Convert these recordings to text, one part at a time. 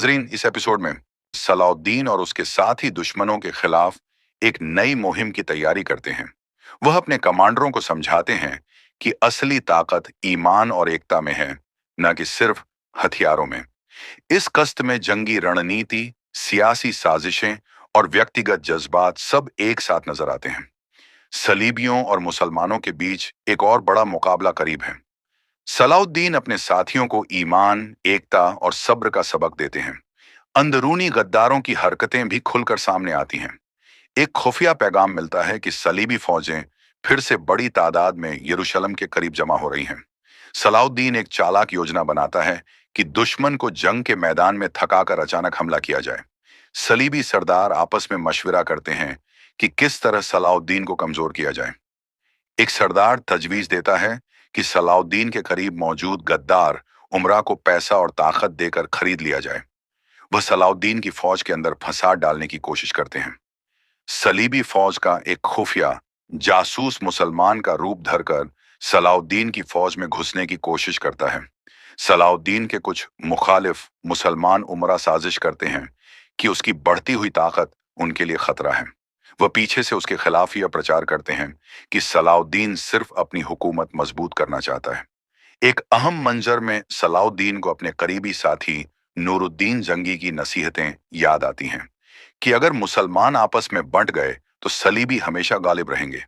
नाजरीन, इस एपिसोड में सलाउद्दीन और उसके साथी दुश्मनों के खिलाफ एक नई मुहिम की तैयारी करते हैं। वह अपने कमांडरों को समझाते हैं कि असली ताकत ईमान और एकता में है, न कि सिर्फ हथियारों में। इस कस्त में जंगी रणनीति, सियासी साजिशें और व्यक्तिगत जज्बात सब एक साथ नजर आते हैं। सलीबियों और मुसलमानों के बीच एक और बड़ा मुकाबला करीब है। सलाउद्दीन अपने साथियों को ईमान, एकता और सब्र का सबक देते हैं। अंदरूनी गद्दारों की हरकतें भी खुलकर सामने आती हैं। एक खुफिया पैगाम मिलता है कि सलीबी फौजें फिर से बड़ी तादाद में यरूशलेम के करीब जमा हो रही हैं। सलाउद्दीन एक चालाक योजना बनाता है कि दुश्मन को जंग के मैदान में थकाकर अचानक हमला किया जाए। सलीबी सरदार आपस में मशविरा करते हैं कि किस तरह सलाउद्दीन को कमजोर किया जाए। एक सरदार तजवीज देता है कि सलाउद्दीन के करीब मौजूद गद्दार उमरा को पैसा और ताकत देकर खरीद लिया जाए। वह सलाउद्दीन की फौज के अंदर फंसाद डालने की कोशिश करते हैं। सलीबी फौज का एक खुफिया जासूस मुसलमान का रूप धरकर सलाउद्दीन की फौज में घुसने की कोशिश करता है। सलाउद्दीन के कुछ मुखालिफ मुसलमान उमरा साजिश करते हैं कि उसकी बढ़ती हुई ताकत उनके लिए खतरा है। वह पीछे से उसके खिलाफ यह प्रचार करते हैं कि सलाउद्दीन सिर्फ अपनी हुकूमत मजबूत करना चाहता है। एक अहम मंजर में सलाउद्दीन को अपने करीबी साथी नूरुद्दीन जंगी की नसीहतें याद आती हैं कि अगर मुसलमान आपस में बंट गए तो सलीबी हमेशा गालिब रहेंगे।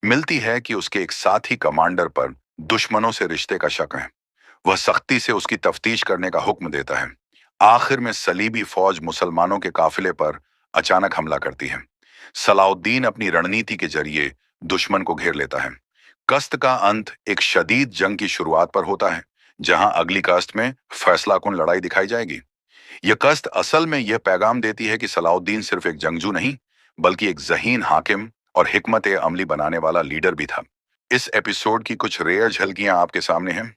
मिलती है कि उसके एक साथी कमांडर पर दुश्मनों से रिश्ते का शक है। वह सख्ती से उसकी तफ्तीश करने का हुक्म देता है। आखिर में सलीबी फौज मुसलमानों के काफिले पर अचानक हमला करती है। सलाउद्दीन अपनी रणनीति के जरिए दुश्मन को घेर लेता है। कस्त का अंत एक शदीद जंग की शुरुआत पर होता है, जहां अगली कस्त में फैसलाकुन लड़ाई दिखाई जाएगी। यह कस्त असल में यह पैगाम देती है कि सलाउद्दीन सिर्फ एक जंगजू नहीं, बल्कि एक ज़हीन हाकिम और हिकमत अमली बनाने वाला लीडर भी था। इस एपिसोड की कुछ रेयर झलकियां आपके सामने हैं।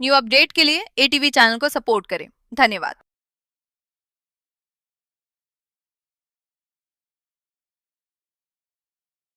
न्यू अपडेट के लिए ATV चैनल को सपोर्ट करें। धन्यवाद।